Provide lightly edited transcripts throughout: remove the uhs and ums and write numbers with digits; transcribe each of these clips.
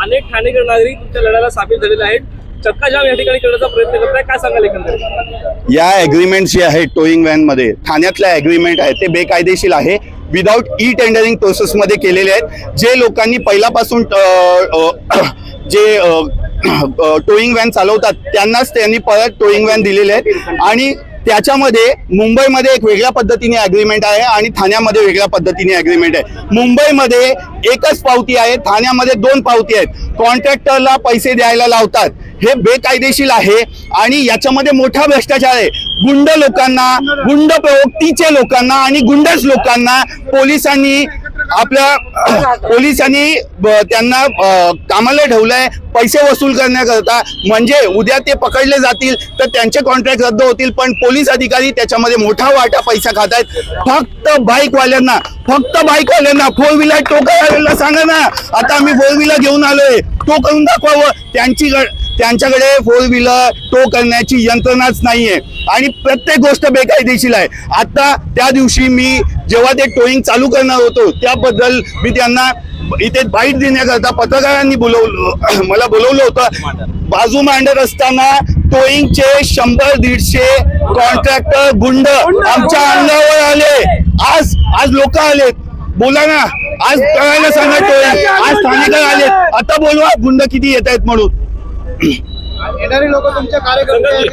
अनेक ठाणेकर नागरिक तुमच्या लढ्याला सामील झालेले आहेत, चक्काजाम या ठिकाणी करण्याचा प्रयत्न करताय, काय सांगाल एकंदरीत? या ॲग्रीमेंट जे आहेत टोईंग व्हॅन मध्ये ठाण्यातल्या ॲग्रीमेंट आहे ते बेकायदेशीर आहे, विदाउट ई टेंडरिंग प्रोसेस मध्ये केलेले आहेत। जे लोकांनी पहिल्यापासून जे टोईंग व्हॅन चालवतात त्यांनाच त्यांनी परत टोईंग व्हॅन दिलेले आहेत आणि त्याच्यामध्ये मुंबईमध्ये एक वेगळ्या पद्धतीने ॲग्रीमेंट आहे आणि ठाण्यामध्ये वेगळ्या पद्धतीने ॲग्रीमेंट आहे। मुंबईमध्ये एकच पावती आहे, ठाण्यामध्ये 2 पावती आहेत। कॉन्ट्रॅक्टरला पैसे द्यायला लावतात, हे बेकायदेशीर आहे आणि याच्यामध्ये मोठा भ्रष्टाचार आहे। गुंड लोकांना, गुंड प्रवृत्तीचे लोकांना आणि गुंडच लोकांना पोलिसांनी त्यांना कामाला ठेवलंय पैसे वसूल करण्याकरता। म्हणजे उद्या ते पकडले जातील तर त्यांचे कॉन्ट्रॅक्ट रद्द होतील, पण पोलीस अधिकारी त्याच्यामध्ये मोठा वाटा पैसा खात आहेत। फक्त बाईकवाल्यांना फोर व्हीलर टो करायला सांगा ना। आता आम्ही फोर व्हीलर घेऊन आलोय, टो करून दाखवावं। त्यांच्याकडे फोर व्हीलर टो करण्याची यंत्रणाच नाहीये आणि प्रत्येक गोष्ट बेकायदेशीर आहे। आता त्या दिवशी मी जेव्हा ते टोईंग चालू करणार होतो त्याबद्दल मी त्यांना इथे बाईट देण्याकरता पत्रकारांनी मला बोलवलं होतं। बाजू मांडत असताना टोईंगचे 100-150 कॉन्ट्रॅक्टर गुंड आमच्या अंगावर आले। आज लोक आलेत, बोला ना, आज करायला सांगा टोईंग, आज स्थानिक आले, आता बोलवा गुंड किती येत आहेत म्हणून। येणारे लोक तुमच्या कार्यकर्ते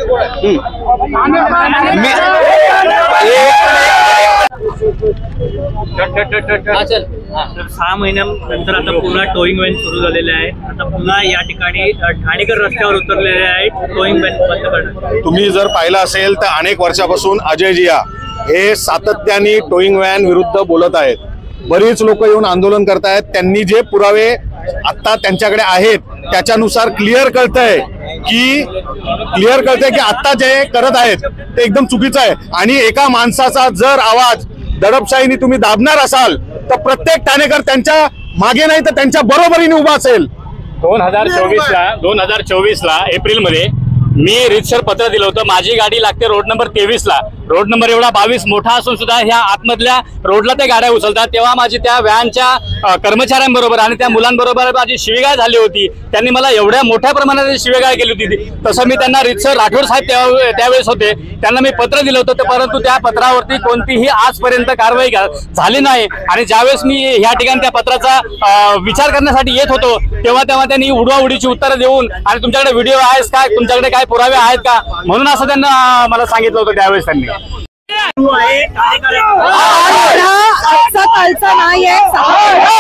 तर 6 महिन्यानंतर आता पुन्हा टोईंग व्हॅन सुरू झालेले आहे। आता पुन्हा या ठिकाणी ठाणेकर रस्त्यावर उतरलेले आहेत टोईंग व्हॅन बंद करण्यासाठी। तुम्ही जर पाहिलं असेल तर अनेक वर्षापासून अजय जिया हे सातत्याने टोईंग व्हॅन विरुद्ध बोलत आहेत। बरीच लोक येऊन आंदोलन करतायत, त्यांनी जे पुरावे आता त्यांच्याकडे आहेत त्याच्यानुसार क्लिअर कळतंय की आता जे करत आहेत ते एकदम चुकीचं आहे। आणि एका माणसाचा जर आवाज दडपशाहीने तुम्ही दाबणार असाल तर प्रत्येक ठाणेकर त्यांच्या मागे नाही तर त्यांच्या बरोबरीने उभा असेल। 2024 ला एप्रिलमध्ये मी रितसर पत्र दिलं होतं, माझी गाडी लागते रोड नंबर 23 ला, रोड नंबर एवढा 22 मोठा असून सुद्धा ह्या आतमधल्या रोडला त्या गाड्या उचलतात। तेव्हा माझी त्या व्हॅनच्या कर्मचाऱ्यांबरोबर आणि त्या मुलांबरोबर माझी शिवीगाळ झाली होती। त्यांनी मला एवढ्या मोठ्या प्रमाणात शिवीगाळ केली होती। तसं मी त्यांना रितसर राठोड साहेब त्यावेळेस होते, त्यांना मी पत्र दिलं होतं, परंतु त्या पत्रावरती कोणतीही आजपर्यंत कारवाई झाली नाही। आणि ज्यावेळेस मी ह्या ठिकाणी त्या पत्राचा विचार करण्यासाठी येत होतो तेव्हा त्यांनी उडवाउडीची उत्तरं देऊन आणि तुमच्याकडे व्हिडिओ आहेस का, तुमच्याकडे काय पुरावे आहेत का, म्हणून असं त्यांना मला सांगितलं होतं त्यावेळेस त्यांनी। कालचा नाहीये,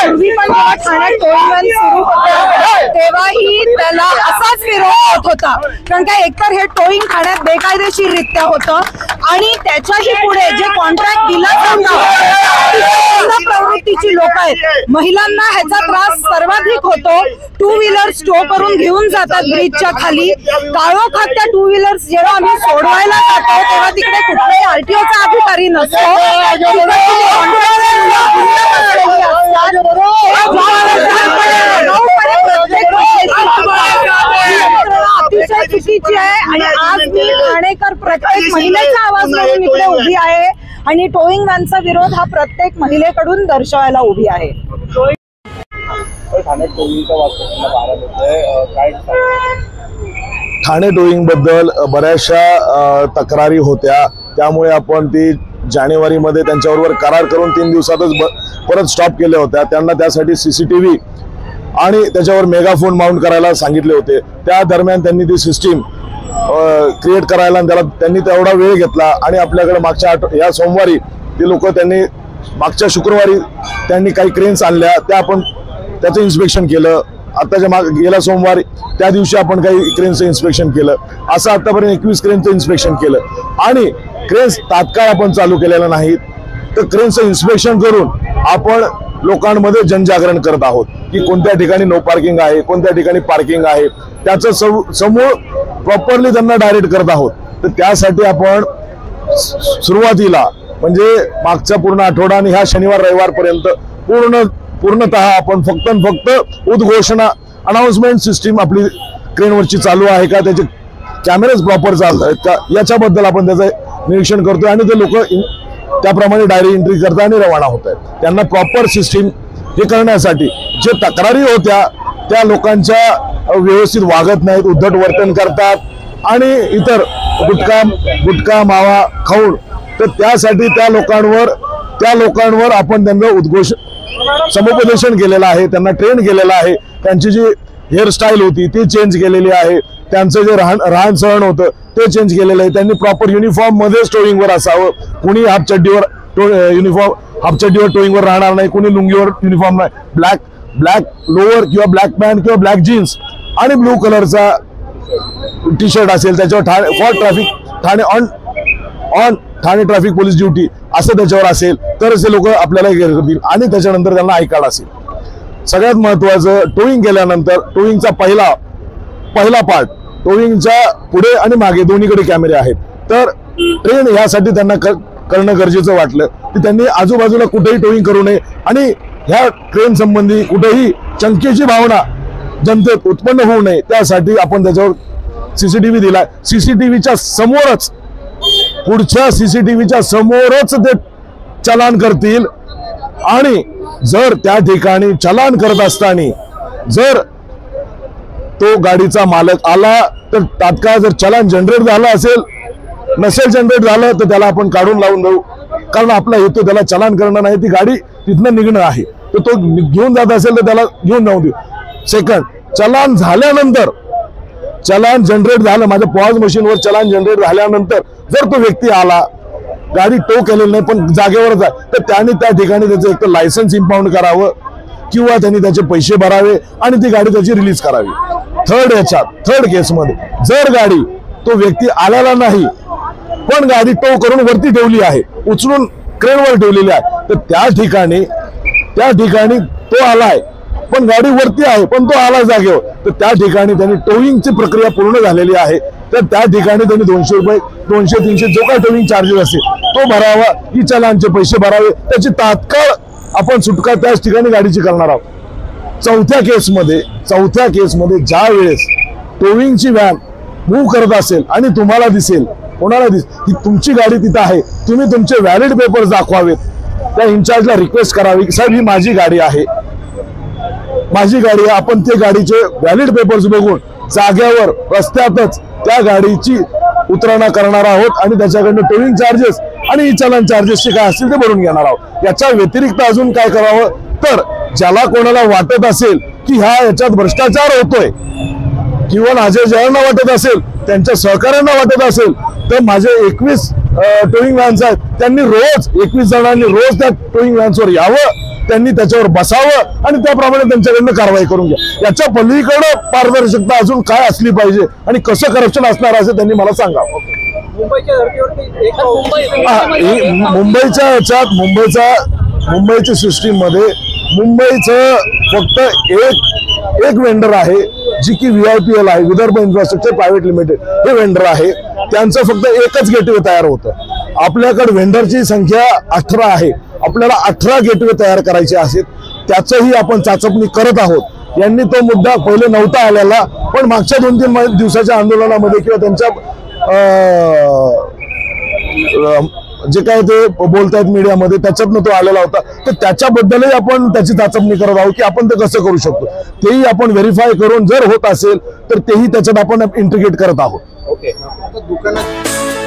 पूर्वी पण जेव्हा ठाण्यात टोईंग व्हॅन सुरू होत्या तेव्हाही त्याला असाच विरोध होत होता, कारण काय एकतर हे टोईंग ठाण्यात बेकायदेशीररित्या होतं आणि त्याच्याही पुढे जे कॉन्ट्रॅक्ट दिलं जातं प्रवृत्तीची लोक आहेत, महिलांना ह्याचा त्रास सर्वाधिक होतो। 2 व्हीलर्स टो करून घेऊन जातात ब्रिजच्या खाली, काळोखात त्या 2 व्हीलर्स जेव्हा आम्ही सोडवायला जातो तेव्हा तिकडे कुठलाही आरटीओचा अधिकारी नसतो। अतिशय चुकीची आहे आणि आज मी ठाणेकर प्रत्येक महिलेचा आवाज म्हणून इकडे उभी आहे आणि टोईंग व्हॅनचा विरोध हा प्रत्येक महिलेकडून दर्शवायला उभी आहे। ठाणे टोईंग बद्दल बऱ्याचशा तक्रारी होत्या, त्यामुळे आपण ती जानेवारीमध्ये त्यांच्याबरोबर करार करून 3 दिवसातच परत स्टॉप केल्या होत्या। त्यांना त्यासाठी CCTV आणि त्याच्यावर मेगाफोन माउंट करायला सांगितले होते। त्या दरम्यान त्यांनी ती सिस्टीम क्रिएट करायला त्यांनी तेवढा वेळ घेतला आणि आपल्याकडे या सोमवारी ते लोक त्यांनी मागच्या शुक्रवारी त्यांनी काही क्रेन्स आणल्या, त्या आपण त्याचं इन्स्पेक्शन केलं। आताच्या गेल्या सोमवारी त्या दिवशी आपण काही क्रेनचं इन्स्पेक्शन केलं, असं आतापर्यंत 21 क्रेनचं इन्स्पेक्शन केलं आणि क्रेन्स तात्काळ आपण चालू केलेलं नाहीत, तर क्रेनचं इन्स्पेक्शन करून आपण लोकांमध्ये जनजागरण करत आहोत की कोणत्या ठिकाणी नो पार्किंग आहे, कोणत्या ठिकाणी पार्किंग आहे, त्याचं समूळ प्रॉपरली त्यांना डायरेक्ट करत आहोत। तर त्यासाठी आपण सुरुवातीला म्हणजे मागचा पूर्ण आठवडा आणि ह्या शनिवार रविवारपर्यंत पूर्णतः आपण फक्त उद्घोषणा अनाउन्समेंट सिस्टीम आपली क्रेनवरची चालू आहे का, त्याचे कॅमेरेज प्रॉपर चालत आहेत का, याच्याबद्दल आपण त्याचं निरीक्षण करतोय आणि ते लोक त्याप्रमाणे डायरी एंट्री करतात आणि रवाना होत आहेत। त्यांना प्रॉपर सिस्टीम हे करण्यासाठी जे तक्रारी होत्या त्या लोकांच्या व्यवस्थित वागत नाहीत, उद्धट वर्तन करतात आणि इतर गुटखा मावा खाऊन, तर त्यासाठी त्या लोकांवर आपण त्यांना समुपदेशन केलेलं आहे, त्यांना ट्रेन केलेलं आहे, त्यांची जी हेअरस्टाईल होती ती चेंज केलेली आहे, त्यांचं जे राहण सहन होतं ते चेंज केलेलं आहे, त्यांनी प्रॉपर युनिफॉर्म मध्येच टोईंगवर असावं, कुणी हाफ चड्डीवर टोईंगवर राहणार नाही, कुणी लुंगीवर युनिफॉर्म नाही, ब्लॅक लोअर किंवा ब्लॅक पॅन्ट किंवा ब्लॅक जीन्स आणि ब्लू कलरचा टी शर्ट असेल त्याच्यावर ठाणे ट्रॅफिक पोलीस ड्युटी असं त्याच्यावर असेल तरच ते लोक आपल्याला हे करतील आणि त्याच्यानंतर त्यांना आय कार्ड असेल. सगळ्यात महत्वाचं, टोईंग केल्यानंतर टोईंगचा पहिला पार्ट, टोईंगच्या पुढे आणि मागे दोन्हीकडे कॅमेरे आहेत, तर ट्रेन यासाठी त्यांना करणं गरजेचं वाटलं की त्यांनी आजूबाजूला कुठेही टोईंग करू नये आणि ह्या ट्रेन संबंधी कुठेही शंकेची भावना जनतेत उत्पन्न होऊ नये त्यासाठी आपण त्याच्यावर सीसीटीव्ही दिलाय. सीसीटीव्हीच्या समोरच, पुढच्या सीसीटीव्हीच्या समोरच ते चलान करतील आणि जर त्या ठिकाणी चलान करत असताना जर तो गाडीचा मालक आला तर तात्काळ जर चलान जनरेट झालं असेल, नसेल जनरेट झालं तर त्याला आपण काढून लावून देऊ, कारण आपला हेतू त्याला चलान करणं नाही, ती गाडी तिथनं निघणं आहे, तर तो घेऊन जात असेल तर त्याला घेऊन जाऊ देऊ. सेकंड, चलान झाल्यानंतर, चलान जनरेट झालं, माझ्या पॉज मशीनवर चलान जनरेट झाल्यानंतर जर तो व्यक्ती आला, गाडी टो केलेली नाही पण जागेवरच आहे, तर त्याने त्या ठिकाणी त्याचं एक तर लायसन्स इम्पाऊंड करावं किंवा त्यांनी त्याचे पैसे भरावे आणि ती गाडी त्याची रिलीज करावी. थर्ड केसमध्ये जर गाडी तो व्यक्ती आलेला नाही पण गाडी टो करून वरती ठेवली आहे, उचलून क्रेनवर ठेवलेली आहे, तर त्या ठिकाणी तो आलाय पण गाडी वरती आहे पण तो आला जागेवर, तर त्या ठिकाणी त्यांनी टोईंगची प्रक्रिया पूर्ण झालेली आहे, तर त्या ठिकाणी त्यांनी 200 रुपये 200-300 जो काय टोईंग चार्जेस असेल तो भरावा, की चलानचे पैसे भरावे, त्याची तात्काळ आपण सुटका त्याच ठिकाणी गाडीची करणार आहोत. चौथ्या केसमध्ये ज्या वेळेस टोईंगची व्हॅन मूव्ह करत असेल आणि तुम्हाला दिसेल, कोणाला की तुमची गाडी तिथं आहे, तुम्ही तुमचे व्हॅलिड पेपर्स दाखवावेत, त्या इन्चार्जला रिक्वेस्ट करावी की साहेब ही माझी गाडी आहे, आपण ते गाडीचे व्हॅलिड पेपर्स बघून जाग्यावर रस्त्यातच त्या गाडीची उतरणा करणार आहोत आणि त्याच्याकडनं टोईंग चार्जेस आणि चलन चार्जेसचे काय असतील ते भरून घेणार आहोत. याच्या व्यतिरिक्त अजून काय करावं, तर ज्याला कोणाला वाटत असेल की याच्यात भ्रष्टाचार होतोय किंवा अजय जयांना वाटत असेल, त्यांच्या सहकार्यांना वाटत असेल, तर माझे 21 टोईंग व्हॅन्स आहेत, त्यांनी रोज 21 जणांनी रोज त्या टोईंग व्हॅन्सवर यावं, त्यांनी त्याच्यावर बसावं आणि त्याप्रमाणे त्यांच्याकडनं कारवाई करून घ्या. याच्या पलीकडे पारदर्शकता अजून काय असली पाहिजे आणि कसं करप्शन असणार असं त्यांनी मला सांगावं. मुंबईच्या सिस्टीममध्ये मुंबईचं फक्त एक वेंडर आहे जी की VIPL आहे, विदर्भ इन्फ्रास्ट्रक्चर प्रायव्हेट लिमिटेड, हे वेंडर आहे, त्यांचं फक्त एकच गेटवे तयार होतं. आपल्याकडे वेंडरची संख्या 18 आहे, आपल्याला 18 गेटवे तयार करायचे आहेत, त्याचंही आपण चाचपणी करत आहोत. यांनी तो मुद्दा पहिले नव्हता आलेला, पण मागच्या 2-3 दिवसाच्या आंदोलनामध्ये किंवा त्यांच्या जे काय ते बोलतायत मीडियामध्ये त्याच्यातनं तो आलेला होता, तर त्याच्याबद्दलही आपण त्याची चाचपणी करत आहोत की आपण ते कसं करू शकतो, तेही आपण व्हेरीफाय करून जर होत असेल तर तेही त्याच्यात आपण इंटिग्रेट करत आहोत. दुकानात